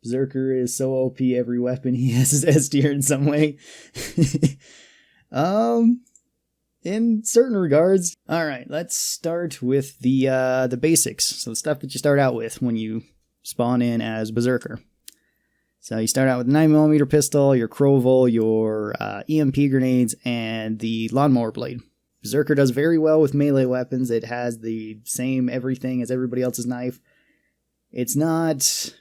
Berserker is so OP, every weapon he has is S tier in some way. In certain regards. Alright, let's start with the basics. So the stuff that you start out with when you spawn in as Berserker. So you start out with a 9mm pistol, your crovel, your EMP grenades, and the lawnmower blade. Berserker does very well with melee weapons. It has the same everything as everybody else's knife. It's not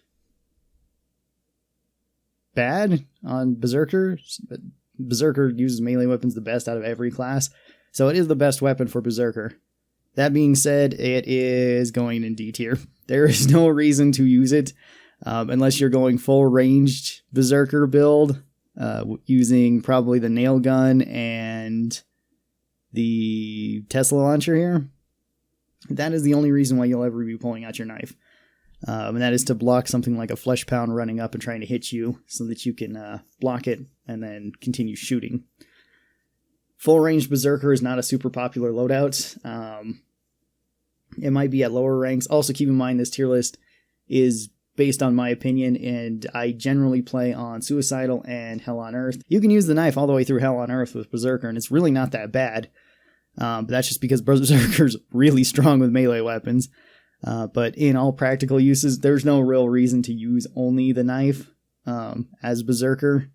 bad on Berserker, but Berserker uses melee weapons the best out of every class, so it is the best weapon for Berserker. That being said, it is going in D tier. There is no reason to use it unless you're going full ranged Berserker build, using probably the nail gun and the Tesla launcher here. That is the only reason why you'll ever be pulling out your knife. And that is to block something like a flesh pound running up and trying to hit you so that you can block it and then continue shooting. Full range Berserker is not a super popular loadout. It might be at lower ranks. Also keep in mind this tier list is based on my opinion, and I generally play on Suicidal and Hell on Earth. You can use the knife all the way through Hell on Earth with Berserker, and it's really not that bad. But that's just because Berserker's really strong with melee weapons. But in all practical uses, there's no real reason to use only the knife as Berserker,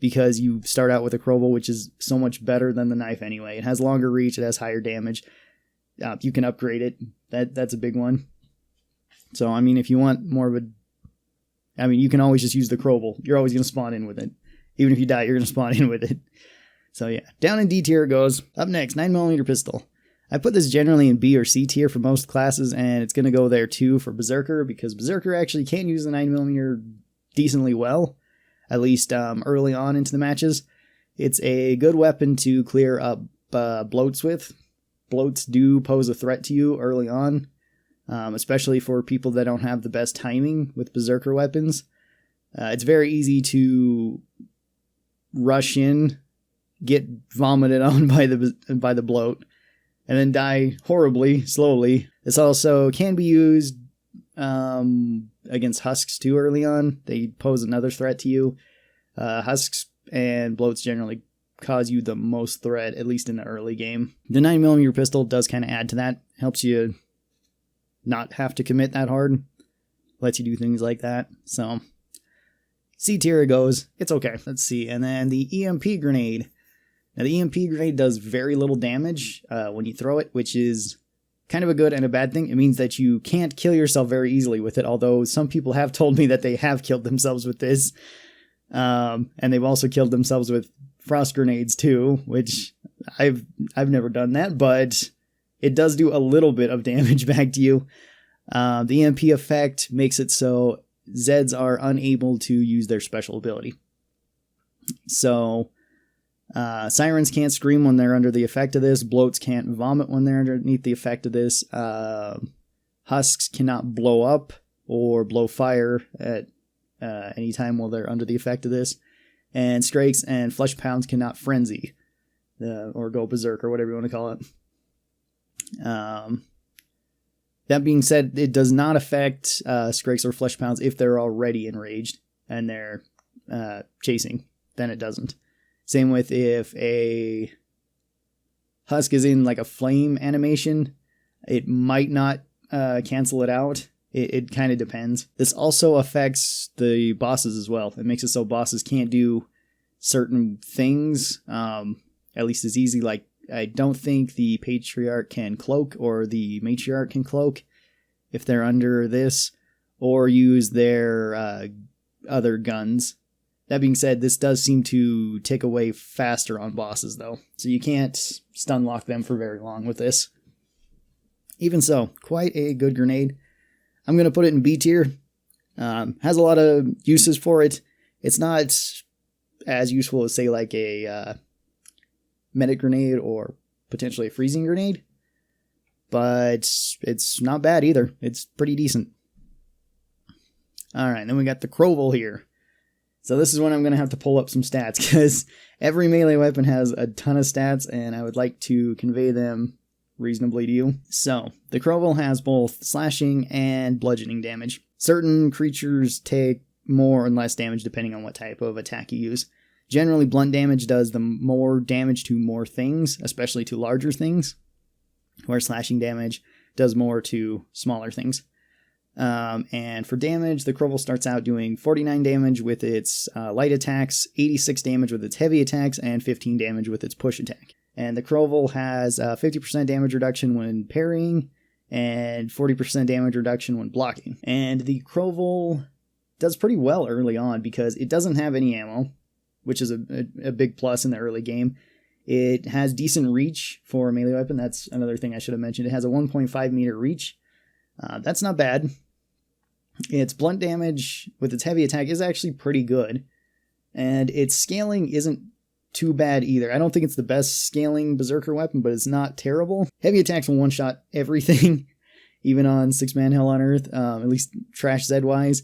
because you start out with a crowbar, which is so much better than the knife anyway. It has longer reach, it has higher damage. You can upgrade it. That's a big one. So, I mean, if you want more of a... I mean, you can always just use the crowbar. You're always going to spawn in with it. Even if you die, you're going to spawn in with it. So yeah, down in D tier it goes. Up next, 9mm pistol. I put this generally in B or C tier for most classes, and it's going to go there too for Berserker, because Berserker actually can use the 9mm decently well, at least early on into the matches. It's a good weapon to clear up bloats with. Bloats do pose a threat to you early on, especially for people that don't have the best timing with Berserker weapons. It's very easy to rush in, get vomited on by the bloat, and then die horribly, slowly. This also can be used against husks too early on. They pose another threat to you. Husks and bloats generally cause you the most threat, at least in the early game. The 9mm pistol does kind of add to that. Helps you not have to commit that hard. Lets you do things like that. So, C tier it goes. It's okay. Let's see. And then the EMP grenade. Now, the EMP grenade does very little damage when you throw it, which is kind of a good and a bad thing. It means that you can't kill yourself very easily with it, although some people have told me that they have killed themselves with this. And they've also killed themselves with frost grenades too, which I've never done that, but it does do a little bit of damage back to you. The EMP effect makes it so Zeds are unable to use their special ability. So, Sirens can't scream when they're under the effect of this. Bloats can't vomit when they're underneath the effect of this. Husks cannot blow up or blow fire at any time while they're under the effect of this. And Strakes and Flesh Pounds cannot frenzy or go berserk or whatever you want to call it. That being said, it does not affect Strakes or Flesh Pounds if they're already enraged and they're chasing. Then it doesn't. Same with if a Husk is in like a flame animation, it might not cancel it out. It kind of depends. This also affects the bosses as well. It makes it so bosses can't do certain things, at least as easy. Like, I don't think the Patriarch can cloak or the Matriarch can cloak if they're under this, or use their other guns. That being said, this does seem to tick away faster on bosses, though, so you can't stun lock them for very long with this. Even so, quite a good grenade. I'm going to put it in B tier. Has a lot of uses for it. It's not as useful as, say, like a medic grenade or potentially a freezing grenade, but it's not bad either. It's pretty decent. Alright, then we got the Crowball here. So this is when I'm going to have to pull up some stats, because every melee weapon has a ton of stats, and I would like to convey them reasonably to you. So, the Crowball has both slashing and bludgeoning damage. Certain creatures take more and less damage depending on what type of attack you use. Generally, blunt damage does the more damage to more things, especially to larger things, where slashing damage does more to smaller things. And for damage, the Crowball starts out doing 49 damage with its light attacks, 86 damage with its heavy attacks, and 15 damage with its push attack. And the Crowball has 50% damage reduction when parrying, and 40% damage reduction when blocking. And the Crowball does pretty well early on because it doesn't have any ammo, which is a big plus in the early game. It has decent reach for a melee weapon. That's another thing I should have mentioned. It has a 1.5 meter reach. That's not bad. Its blunt damage with its heavy attack is actually pretty good. And its scaling isn't too bad either. I don't think it's the best scaling Berserker weapon, but it's not terrible. Heavy attacks will one-shot everything, even on 6-man Hell on Earth, at least Trash Z-wise.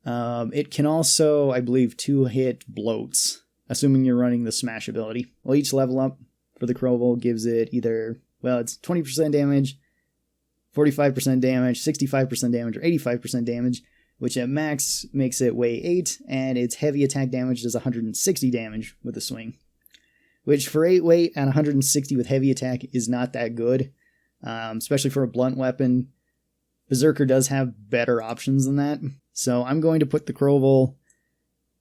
It can also, I believe, 2-hit bloats, assuming you're running the smash ability. Well, each level up for the Crowball gives it either, well, it's 20% damage, 45% damage, 65% damage, or 85% damage, which at max makes it weigh 8, and its heavy attack damage does 160 damage with a swing. Which for 8 weight and 160 with heavy attack is not that good, especially for a blunt weapon. Berserker does have better options than that, so I'm going to put the Crowball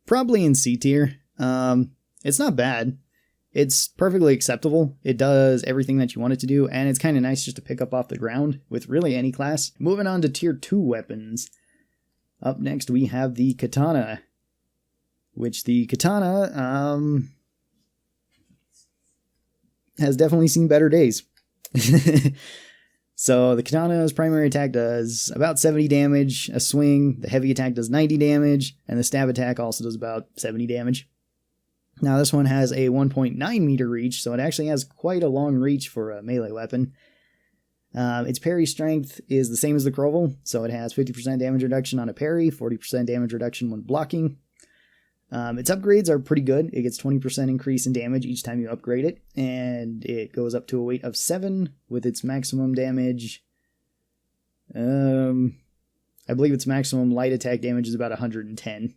probably in C tier. It's not bad. It's perfectly acceptable. It does everything that you want it to do, and it's kind of nice just to pick up off the ground with really any class. Moving on to tier 2 weapons. Up next we have the Katana, which the Katana has definitely seen better days. So the Katana's primary attack does about 70 damage, a swing, the heavy attack does 90 damage, and the stab attack also does about 70 damage. Now this one has a 1.9 meter reach, so it actually has quite a long reach for a melee weapon. Its parry strength is the same as the Crowball, so it has 50% damage reduction on a parry, 40% damage reduction when blocking. Its upgrades are pretty good. It gets 20% increase in damage each time you upgrade it, and it goes up to a weight of 7 with its maximum damage. I believe its maximum light attack damage is about 110,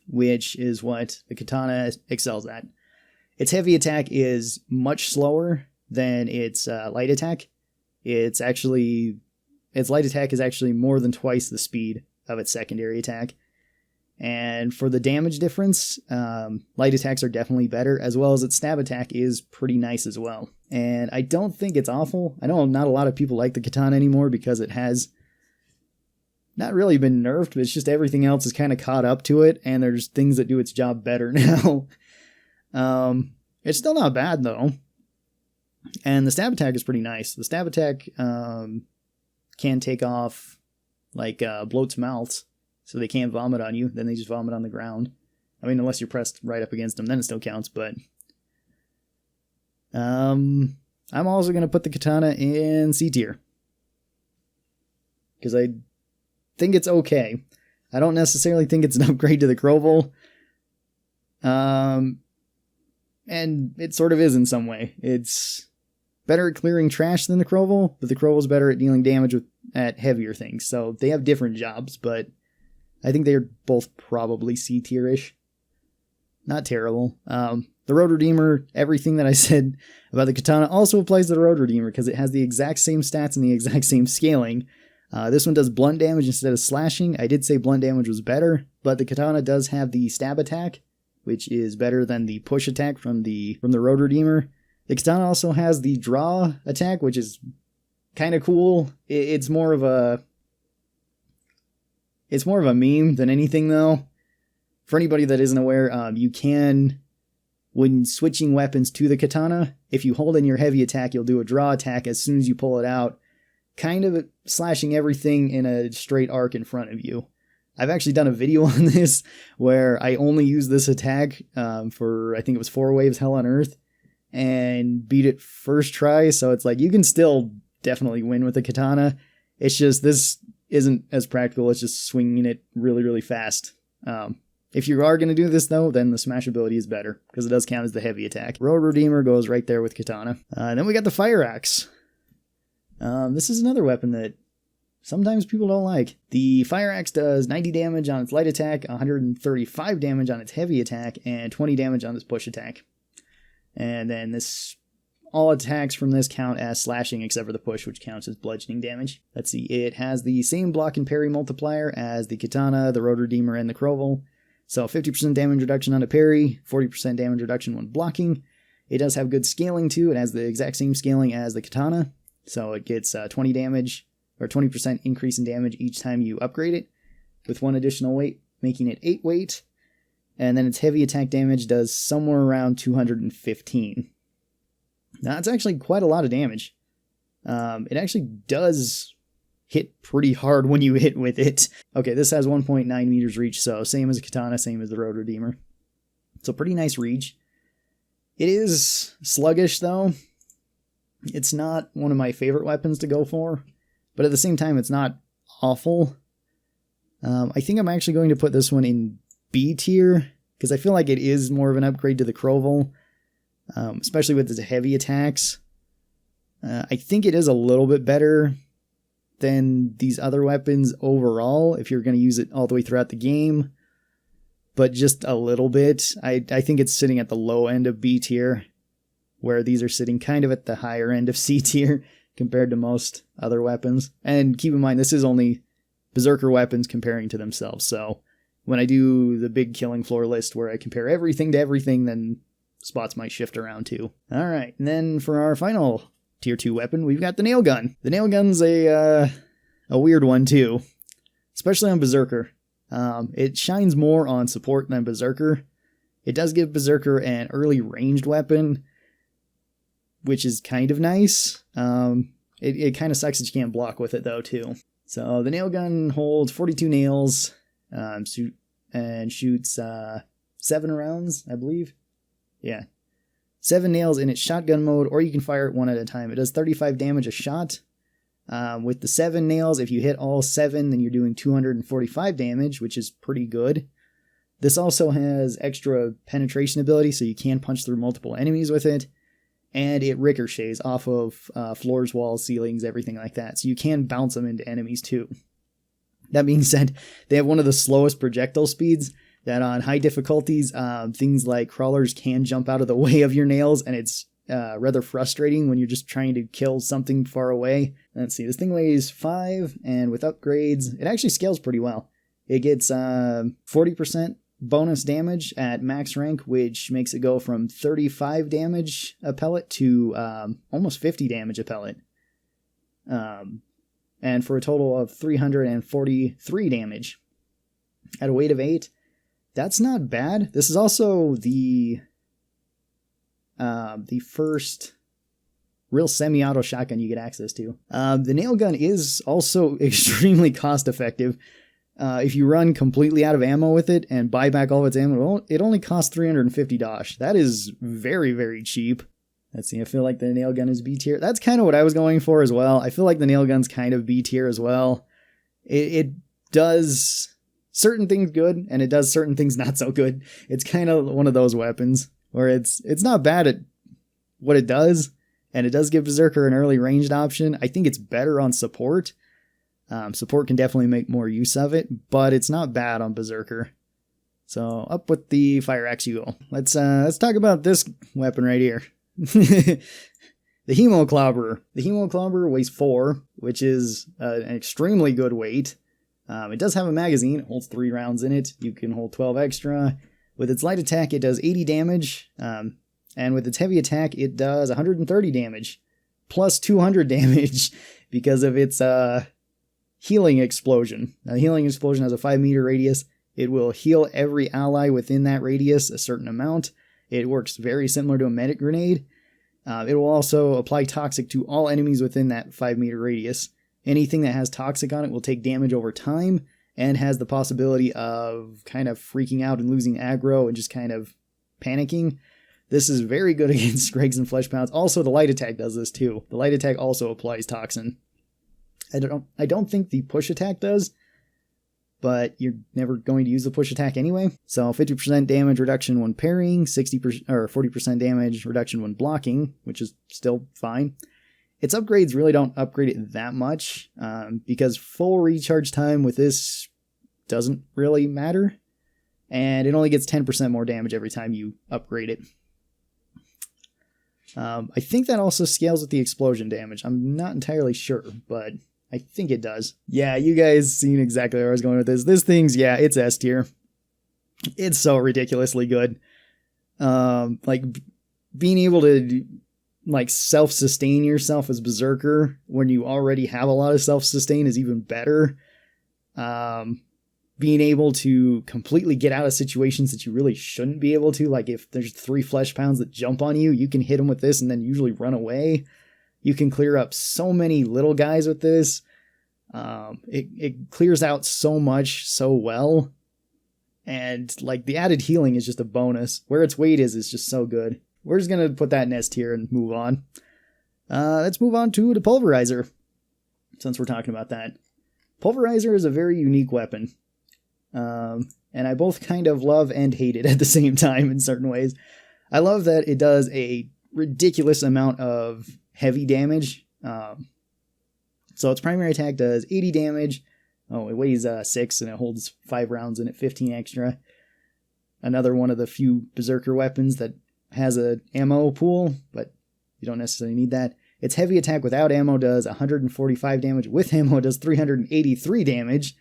which is what the Katana excels at. Its heavy attack is much slower than its light attack. Its light attack is actually more than twice the speed of its secondary attack. And for the damage difference, light attacks are definitely better, as well as its stab attack is pretty nice as well. And I don't think it's awful. I know not a lot of people like the Katana anymore because it has not really been nerfed, but it's just everything else is kind of caught up to it, and there's things that do its job better now. It's still not bad, though. And the stab attack is pretty nice. The stab attack can take off, like, bloats' mouths, so they can't vomit on you, then they just vomit on the ground. I mean, unless you're pressed right up against them, then it still counts, but... I'm also going to put the Katana in C tier. Because I think it's okay. I don't necessarily think it's an upgrade to the Crowball. And it sort of is in some way. It's better at clearing trash than the Crowball, but the Crowball's better at dealing damage at heavier things. So they have different jobs, but I think they're both probably C tier-ish. Not terrible. The Road Redeemer, everything that I said about the Katana also applies to the Road Redeemer because it has the exact same stats and the exact same scaling. This one does blunt damage instead of slashing. I did say blunt damage was better, but the Katana does have the stab attack, which is better than the push attack from the Road Redeemer. The Katana also has the draw attack, which is kind of cool. It's more of a meme than anything, though. For anybody that isn't aware, you can, when switching weapons to the Katana, if you hold in your heavy attack, you'll do a draw attack as soon as you pull it out, kind of slashing everything in a straight arc in front of you. I've actually done a video on this where I only used this attack for, I think it was 4 waves Hell on Earth, and beat it first try, so it's like, you can still definitely win with the Katana. It's just, this isn't as practical as just swinging it really, really fast. If you are going to do this, though, then the smash ability is better, because it does count as the heavy attack. Road Redeemer goes right there with Katana. Then we got the Fire Axe. This is another weapon that sometimes people don't like. The Fire Axe does 90 damage on its light attack, 135 damage on its heavy attack, and 20 damage on its push attack. And then all attacks from this count as slashing except for the push, which counts as bludgeoning damage. Let's see, it has the same block and parry multiplier as the Katana, the Rotoredeemer, and the Crowball. So 50% damage reduction on a parry, 40% damage reduction when blocking. It does have good scaling too. It has the exact same scaling as the Katana. So it gets 20 damage, or 20% increase in damage each time you upgrade it, with one additional weight, making it 8 weight. And then its heavy attack damage does somewhere around 215. Now, that's actually quite a lot of damage. It actually does hit pretty hard when you hit with it. Okay, this has 1.9 meters reach, so same as a Katana, same as the Rotoredeemer. So pretty nice reach. It is sluggish, though. It's not one of my favorite weapons to go for, but at the same time, it's not awful. I think I'm actually going to put this one in B tier, because I feel like it is more of an upgrade to the Crowball. Especially with its heavy attacks. I think it is a little bit better than these other weapons overall, if you're going to use it all the way throughout the game. But just a little bit. I think it's sitting at the low end of B tier, where these are sitting kind of at the higher end of C tier compared to most other weapons. And keep in mind, this is only Berserker weapons comparing to themselves. So when I do the big killing floor list where I compare everything to everything, then spots might shift around too. Alright, and then for our final tier 2 weapon, we've got the nail gun. The nail gun's a weird one too, especially on Berserker. It shines more on support than Berserker. It does give Berserker an early ranged weapon, which is kind of nice. It kind of sucks that you can't block with it though too. So the nail gun holds 42 nails, and shoots 7 rounds, I believe. Yeah. 7 nails in its shotgun mode, or you can fire it one at a time. It does 35 damage a shot. With the 7 nails, if you hit all 7, then you're doing 245 damage, which is pretty good. This also has extra penetration ability, so you can punch through multiple enemies with it. And it ricochets off of floors, walls, ceilings, everything like that. So you can bounce them into enemies too. That being said, they have one of the slowest projectile speeds, that on high difficulties, things like crawlers can jump out of the way of your nails, and it's rather frustrating when you're just trying to kill something far away. Let's see, this thing weighs 5, and with upgrades, it actually scales pretty well. It gets 40% bonus damage at max rank, which makes it go from 35 damage a pellet to almost 50 damage a pellet. And for a total of 343 damage. At a weight of 8, that's not bad. This is also the first real semi-auto shotgun you get access to. The nail gun is also extremely cost effective. If you run completely out of ammo with it and buy back all of its ammo, it only costs $350. That is very, very cheap. Let's see, I feel like the nail gun is B tier. That's kind of what I was going for as well. I feel like the nail gun's kind of B tier as well. It does certain things good, and it does certain things not so good. It's kind of one of those weapons where it's not bad at what it does, and it does give Berserker an early ranged option. I think it's better on support. Support can definitely make more use of it, but it's not bad on Berserker. So up with the Fire Axe you go. Let's talk about this weapon right here. The Hemo Clopper. The Hemo Clopper weighs 4, which is an extremely good weight. It does have a magazine. It holds 3 rounds in it. You can hold 12 extra. With its light attack, it does 80 damage. And with its heavy attack, it does 130 damage. Plus 200 damage because of its healing explosion. Now, the healing explosion has a 5 meter radius. It will heal every ally within that radius a certain amount. It works very similar to a medic grenade. It will also apply toxic to all enemies within that 5 meter radius. Anything that has toxic on it will take damage over time and has the possibility of kind of freaking out and losing aggro and just kind of panicking. This is very good against Scrags and Flesh Pounds. Also, the light attack does this too. The light attack also applies toxin. I don't think the push attack does, but you're never going to use the push attack anyway. So 50% damage reduction when parrying, 60% or 40% damage reduction when blocking, which is still fine. Its upgrades really don't upgrade it that much, because full recharge time with this doesn't really matter, and it only gets 10% more damage every time you upgrade it. I think that also scales with the explosion damage. I'm not entirely sure, but I think it does. Yeah, you guys seen exactly where I was going with this. This thing's, yeah, it's S tier. It's so ridiculously good. Like, being able to, like, self-sustain yourself as Berserker when you already have a lot of self-sustain is even better. Being able to completely get out of situations that you really shouldn't be able to, like if there's 3 flesh pounds that jump on you, you can hit them with this and then usually run away. You can clear up so many little guys with this. It clears out so much so well. And like the added healing is just a bonus. Where its weight is just so good. We're just going to put that in S tier and move on. Let's move on to the Pulverizer, since we're talking about that. Pulverizer is a very unique weapon. And I both kind of love and hate it at the same time in certain ways. I love that it does a ridiculous amount of heavy damage. So its primary attack does 80 damage. Oh, it weighs 6 and it holds 5 rounds in it, 15 extra. Another one of the few Berserker weapons that has a ammo pool, but you don't necessarily need that. Its heavy attack without ammo does 145 damage. With ammo, it does 383 damage.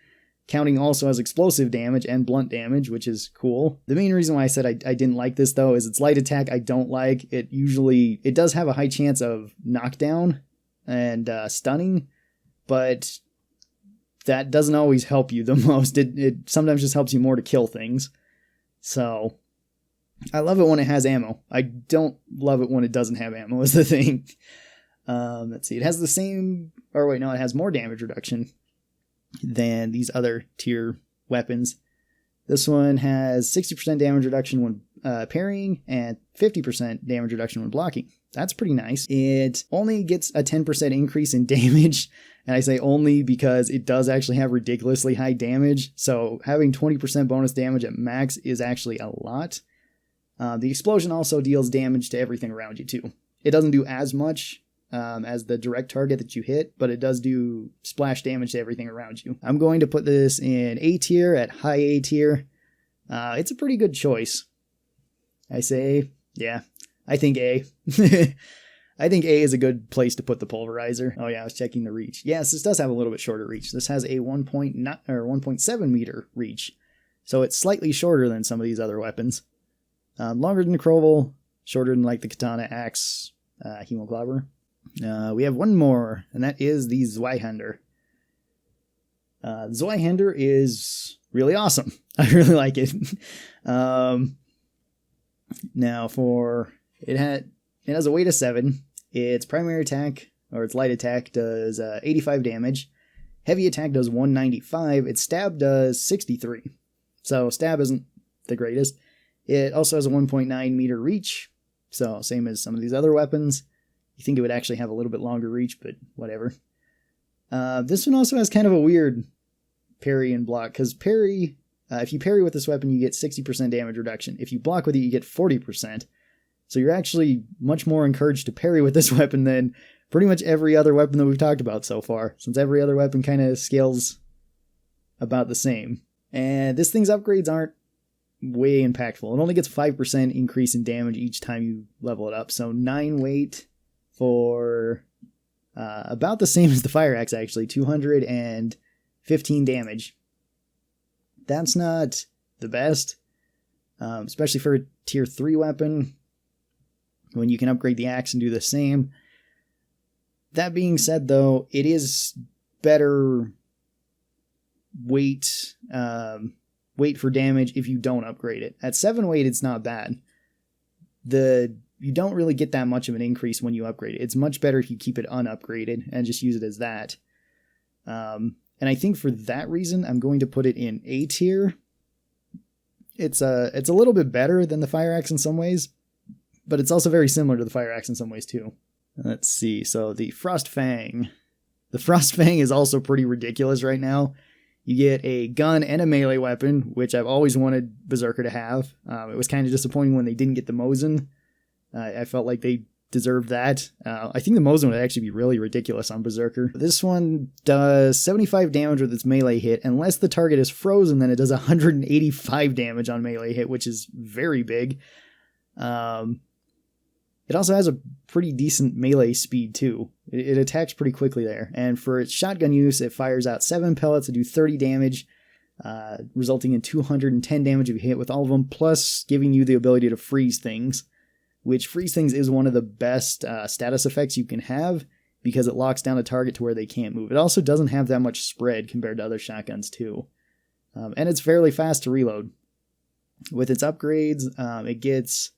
Counting also as explosive damage and blunt damage, which is cool. The main reason why I said I didn't like this, though, is its light attack I don't like. It does have a high chance of knockdown and stunning, but that doesn't always help you the most. It sometimes just helps you more to kill things. So, I love it when it has ammo. I don't love it when it doesn't have ammo, is the thing. Let's see, it has the same... Or wait, no, it has more damage reduction than these other tier weapons. This one has 60% damage reduction when parrying and 50% damage reduction when blocking. That's pretty nice. It only gets a 10% increase in damage, and I say only because it does actually have ridiculously high damage, so having 20% bonus damage at max is actually a lot. The explosion also deals damage to everything around you too. It doesn't do as much as the direct target that you hit, but it does do splash damage to everything around you. I'm going to put this in A tier at high A tier. It's a pretty good choice. I say, yeah, I think A. I think A is a good place to put the Pulverizer. Oh yeah, I was checking the reach. Yes, this does have a little bit shorter reach. This has a 1.7 meter reach, so it's slightly shorter than some of these other weapons. Longer than the Crowball, shorter than like the Katana, Axe, Hemo Clopper. We have one more, and that is the Zweihander. The Zweihander is really awesome. I really like it. Now, it has a weight of 7. Its primary attack, or its light attack, does 85 damage. Heavy attack does 195. Its stab does 63. So stab isn't the greatest. It also has a 1.9 meter reach, so same as some of these other weapons. You think it would actually have a little bit longer reach, but whatever. This one also has kind of a weird parry and block, because parry, if you parry with this weapon, you get 60% damage reduction. If you block with it, you get 40%. So you're actually much more encouraged to parry with this weapon than pretty much every other weapon that we've talked about so far, since every other weapon kind of scales about the same. And this thing's upgrades aren't way impactful. It only gets 5% increase in damage each time you level it up. So 9 weight for about the same as the Fire Axe, actually. 215 damage. That's not the best, especially for a tier 3 weapon, when you can upgrade the axe and do the same. That being said, though, it is better weight for damage if you don't upgrade it. At 7 weight, it's not bad. You don't really get that much of an increase when you upgrade it. It's much better if you keep it unupgraded and just use it as that. And I think for that reason, I'm going to put it in A tier. It's a little bit better than the Fire Axe in some ways, but it's also very similar to the Fire Axe in some ways too. Let's see. So the frostfang. The frostfang is also pretty ridiculous right now. You get a gun and a melee weapon, which I've always wanted Berserker to have. It was kind of disappointing when they didn't get the Mosin. I felt like they deserved that. I think the Mosin would actually be really ridiculous on Berserker. This one does 75 damage with its melee hit. Unless the target is frozen, then it does 185 damage on melee hit, which is very big. It also has a pretty decent melee speed too. It attacks pretty quickly there. And for its shotgun use, it fires out 7 pellets to do 30 damage, resulting in 210 damage if you hit with all of them, plus giving you the ability to freeze things, which freeze things is one of the best status effects you can have because it locks down a target to where they can't move. It also doesn't have that much spread compared to other shotguns too. And it's fairly fast to reload. With its upgrades, it gets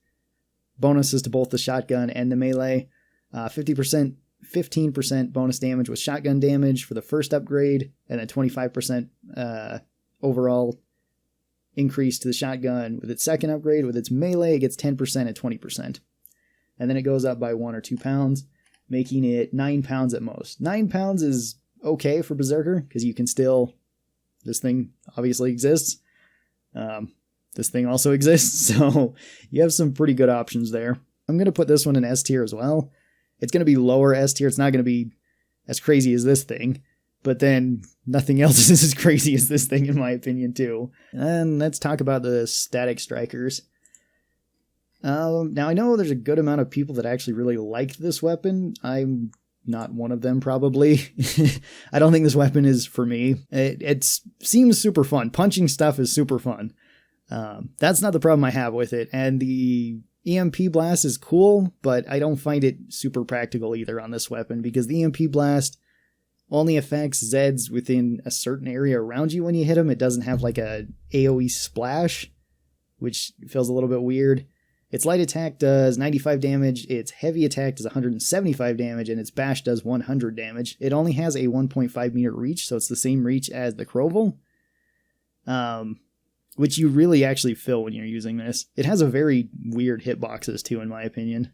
bonuses to both the shotgun and the melee. 15% bonus damage with shotgun damage for the first upgrade, and then 25% overall increase to the shotgun with its second upgrade. With its melee, it gets 10% at 20%. And then it goes up by 1 or 2 pounds, making it 9 pounds at most. 9 pounds is okay for Berserker, because you can still... This thing obviously exists. This thing also exists, so you have some pretty good options there. I'm going to put this one in S tier as well. It's going to be lower S tier. It's not going to be as crazy as this thing, but then nothing else is as crazy as this thing in my opinion too. And let's talk about the static strikers. Now I know there's a good amount of people that actually really like this weapon. I'm not one of them probably. I don't think this weapon is for me. It seems super fun. Punching stuff is super fun. That's not the problem I have with it. And the EMP blast is cool, but I don't find it super practical either on this weapon, because the EMP blast only affects Zeds within a certain area around you when you hit them. It doesn't have like a AoE splash, which feels a little bit weird. Its light attack does 95 damage, its heavy attack does 175 damage, and its bash does 100 damage. It only has a 1.5 meter reach, so it's the same reach as the crovel. Which you really actually feel when you're using this. It has a very weird hitboxes too, in my opinion.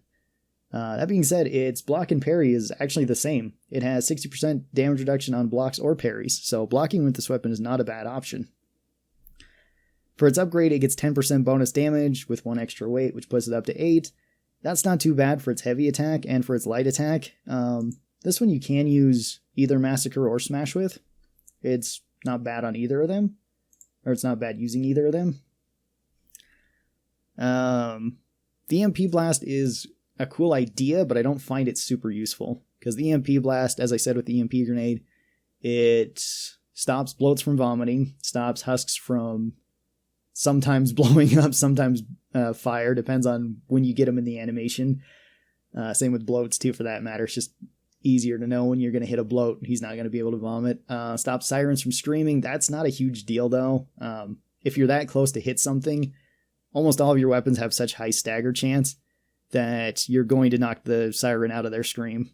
That being said, its block and parry is actually the same. It has 60% damage reduction on blocks or parries, so blocking with this weapon is not a bad option. For its upgrade, it gets 10% bonus damage with 1 extra weight, which puts it up to 8. That's not too bad for its heavy attack and for its light attack. This one you can use either Massacre or Smash with. It's not bad on either of them. Or it's not bad using either of them. The EMP blast is a cool idea, but I don't find it super useful. Because the EMP blast, as I said with the EMP grenade, it stops bloats from vomiting, stops husks from sometimes blowing up, sometimes fire, depends on when you get them in the animation. Same with bloats too, for that matter. It's just easier to know when you're going to hit a bloat. He's not going to be able to vomit. Stop sirens from screaming. That's not a huge deal though. If you're that close to hit something, almost all of your weapons have such high stagger chance that you're going to knock the siren out of their scream.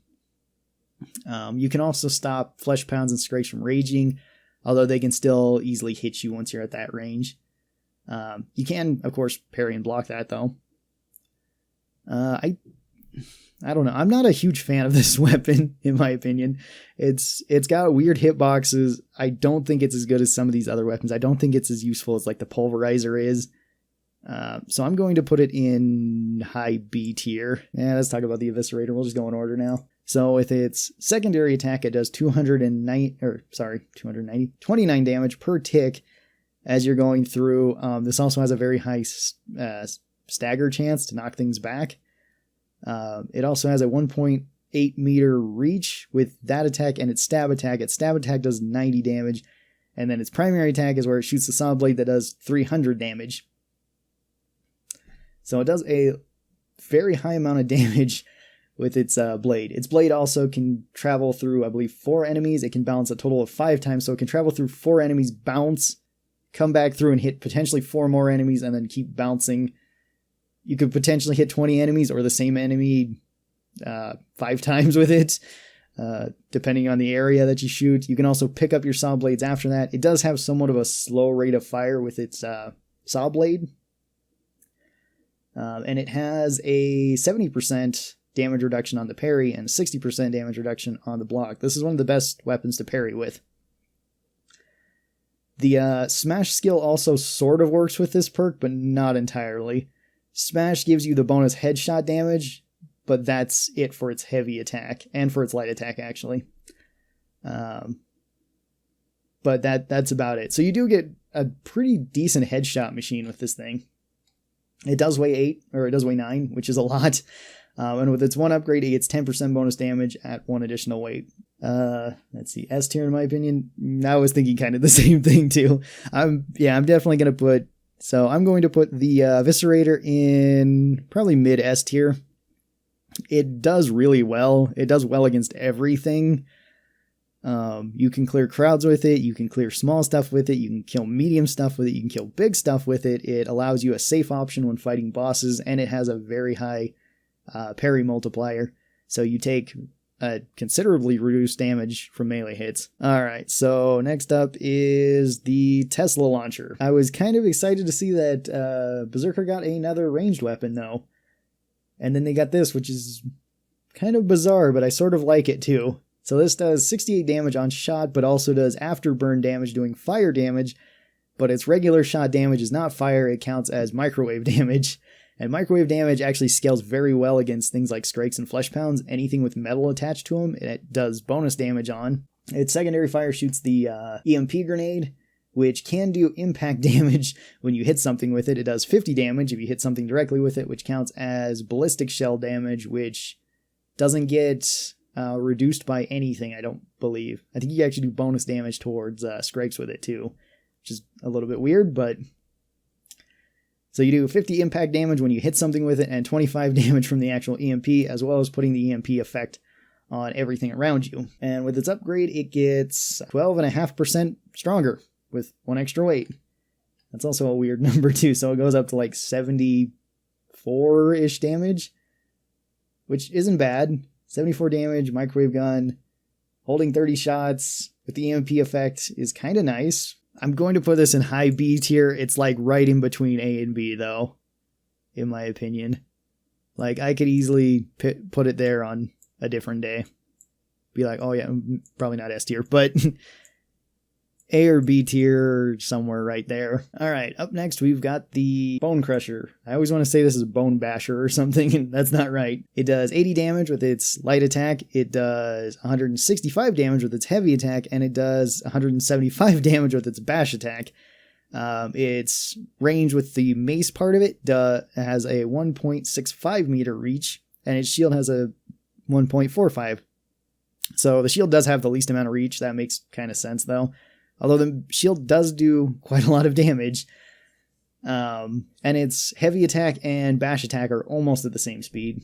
You can also stop flesh pounds and scrapes from raging, although they can still easily hit you once you're at that range. You can, of course, parry and block that though. I don't know. I'm not a huge fan of this weapon, in my opinion. It's got weird hitboxes. I don't think it's as good as some of these other weapons. I don't think it's as useful as like the pulverizer is. So I'm going to put it in high B tier. Yeah, let's talk about the eviscerator. We'll just go in order now. So with its secondary attack, it does 29 damage per tick as you're going through. This also has a very high stagger chance to knock things back. It also has a 1.8 meter reach with that attack and its stab attack. Its stab attack does 90 damage, and then its primary attack is where it shoots the saw blade that does 300 damage. So it does a very high amount of damage with its blade. Its blade also can travel through, I believe, 4 enemies. It can bounce a total of 5 times, so it can travel through 4 enemies, bounce, come back through and hit potentially 4 more enemies, and then keep bouncing. You could potentially hit 20 enemies or the same enemy 5 times with it, depending on the area that you shoot. You can also pick up your saw blades after that. It does have somewhat of a slow rate of fire with its saw blade. And it has a 70% damage reduction on the parry and 60% damage reduction on the block. This is one of the best weapons to parry with. The Smash skill also sort of works with this perk, but not entirely. Smash gives you the bonus headshot damage, but that's it for its heavy attack and for its light attack, actually. But that's about it. So you do get a pretty decent headshot machine with this thing. It does weigh 8, or it does weigh 9, which is a lot. And with its one upgrade, it gets 10% bonus damage at 1 additional weight. Let's see, S tier in my opinion. I was thinking kind of the same thing too. I'm definitely going to I'm going to put the eviscerator in probably mid S tier. It does really well. It does well against everything. You can clear crowds with it, you can clear small stuff with it, you can kill medium stuff with it, you can kill big stuff with it. It allows you a safe option when fighting bosses, and it has a very high parry multiplier, so you take considerably reduced damage from melee hits. Alright, so next up is the Tesla launcher. I was kind of excited to see that Berserker got another ranged weapon though, and then they got this, which is kind of bizarre, but I sort of like it too. So this does 68 damage on shot, but also does afterburn damage doing fire damage, but its regular shot damage is not fire, it counts as microwave damage. And microwave damage actually scales very well against things like strikes and flesh pounds. Anything with metal attached to them, it does bonus damage on. Its secondary fire shoots the EMP grenade, which can do impact damage when you hit something with it. It does 50 damage if you hit something directly with it, which counts as ballistic shell damage, which doesn't get reduced by anything, I don't believe. I think you actually do bonus damage towards strikes with it too, which is a little bit weird, but... So you do 50 impact damage when you hit something with it, and 25 damage from the actual EMP, as well as putting the EMP effect on everything around you. And with its upgrade, it gets 12.5% stronger with 1 extra weight. That's also a weird number too, so it goes up to like 74-ish damage, which isn't bad. 74 damage, microwave gun, holding 30 shots with the EMP effect is kind of nice. I'm going to put this in high B tier. It's like right in between A and B though, in my opinion. Like I could easily put it there on a different day. Be like, oh yeah, probably not S tier, but A or B tier, somewhere right there. Alright, up next we've got the Bone Crusher. I always want to say this is Bone Basher or something, and that's not right. It does 80 damage with its light attack, it does 165 damage with its heavy attack, and it does 175 damage with its bash attack. Its range with the mace part of it has a 1.65 meter reach, and its shield has a 1.45. So the shield does have the least amount of reach. That makes kind of sense though. Although the shield does do quite a lot of damage. And its heavy attack and bash attack are almost at the same speed.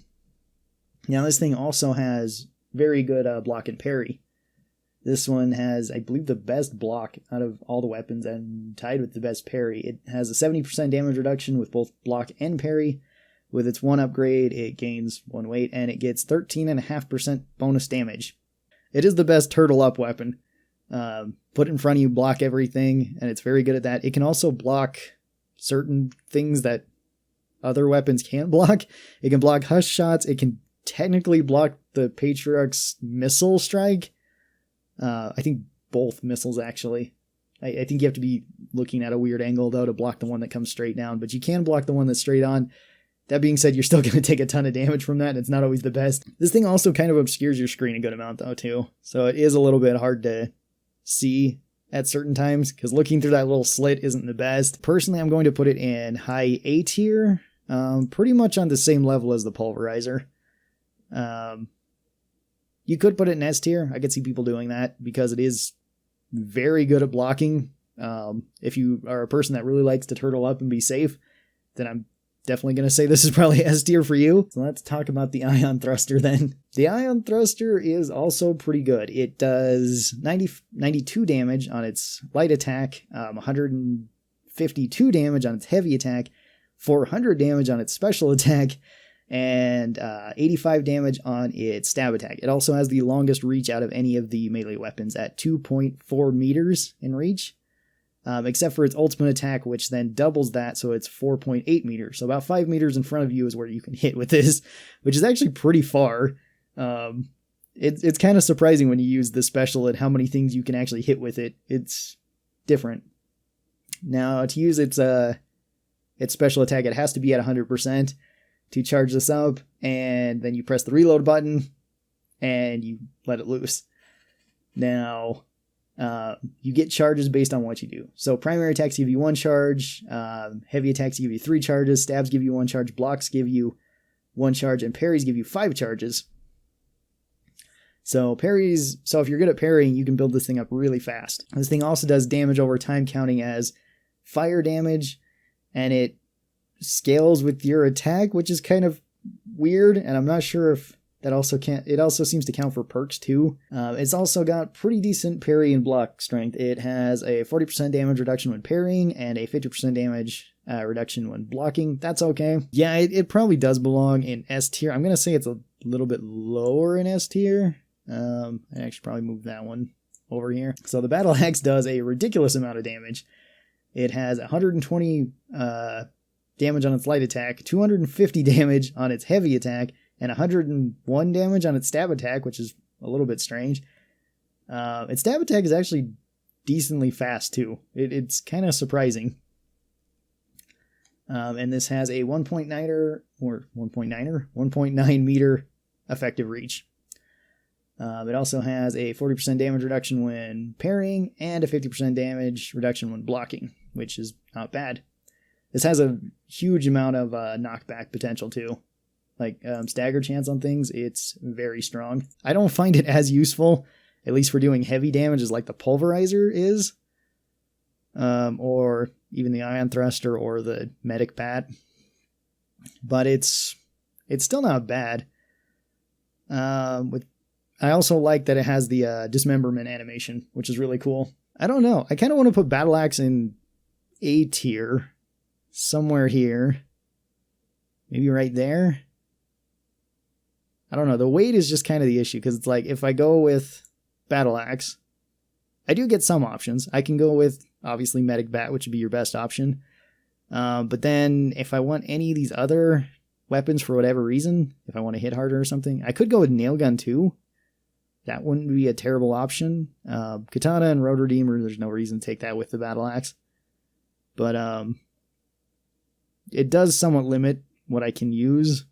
Now this thing also has very good block and parry. This one has, I believe, the best block out of all the weapons and tied with the best parry. It has a 70% damage reduction with both block and parry. With its one upgrade, it gains 1 weight and it gets 13.5% bonus damage. It is the best turtle up weapon. Put it in front of you, block everything, and it's very good at that. It can also block certain things that other weapons can't block. It can block hush shots. It can technically block the Patriarch's missile strike. I think both missiles, actually. I think you have to be looking at a weird angle, though, to block the one that comes straight down, but you can block the one that's straight on. That being said, you're still going to take a ton of damage from that, and it's not always the best. This thing also kind of obscures your screen a good amount, though, too. So it is a little bit hard to see at certain times, because looking through that little slit isn't the best. Personally, I'm going to put it in high A tier, pretty much on the same level as the Pulverizer. You could put it in S tier. I could see people doing that, because it is very good at blocking. If you are a person that really likes to turtle up and be safe, then I'm definitely going to say this is probably S tier for you. So let's talk about the Ion Thruster then. The Ion Thruster is also pretty good. It does 92 damage on its light attack, 152 damage on its heavy attack, 400 damage on its special attack, and 85 damage on its stab attack. It also has the longest reach out of any of the melee weapons at 2.4 meters in reach. Except for its ultimate attack, which then doubles that, so it's 4.8 meters. So about 5 meters in front of you is where you can hit with this, which is actually pretty far. It's kind of surprising when you use the special and how many things you can actually hit with it. It's different. Now, to use its special attack, it has to be at 100% to charge this up, and then you press the reload button, and you let it loose. Now, you get charges based on what you do. So primary attacks give you 1 charge, heavy attacks give you 3 charges, stabs give you 1 charge, blocks give you 1 charge, and parries give you 5 charges. So if you're good at parrying, you can build this thing up really fast. This thing also does damage over time, counting as fire damage, and it scales with your attack, which is kind of weird, and I'm not sure if that also it also seems to count for perks too. It's also got pretty decent parry and block strength. It has a 40% damage reduction when parrying and a 50% damage reduction when blocking. That's okay. Yeah, it probably does belong in S tier. I'm going to say it's a little bit lower in S tier. I actually probably move that one over here. So the Battleax does a ridiculous amount of damage. It has 120 damage on its light attack, 250 damage on its heavy attack, and 101 damage on its stab attack, which is a little bit strange. Its stab attack is actually decently fast too. It's kind of surprising. And this has a 1.9 meter effective reach. It also has a 40% damage reduction when parrying and a 50% damage reduction when blocking, which is not bad. This has a huge amount of knockback potential too. Like stagger chance on things, it's very strong. I don't find it as useful, at least for doing heavy damage, as like the pulverizer is. Or even the ion thruster or the medic bat. But it's still not bad. I also like that it has the dismemberment animation, which is really cool. I don't know. I kind of want to put Battleax in A tier. Somewhere here. Maybe right there. I don't know. The weight is just kind of the issue, because it's like if I go with Battleax, I do get some options. I can go with, obviously, Medic Bat, which would be your best option. But then if I want any of these other weapons for whatever reason, if I want to hit harder or something, I could go with Nail Gun too. That wouldn't be a terrible option. Katana and Road Redeemer, there's no reason to take that with the Battleax. But it does somewhat limit what I can use,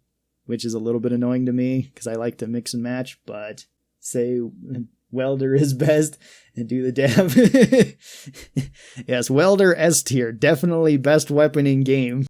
which is a little bit annoying to me because I like to mix and match, but say Welder is best and do the dab. Yes, Welder S tier, definitely best weapon in game.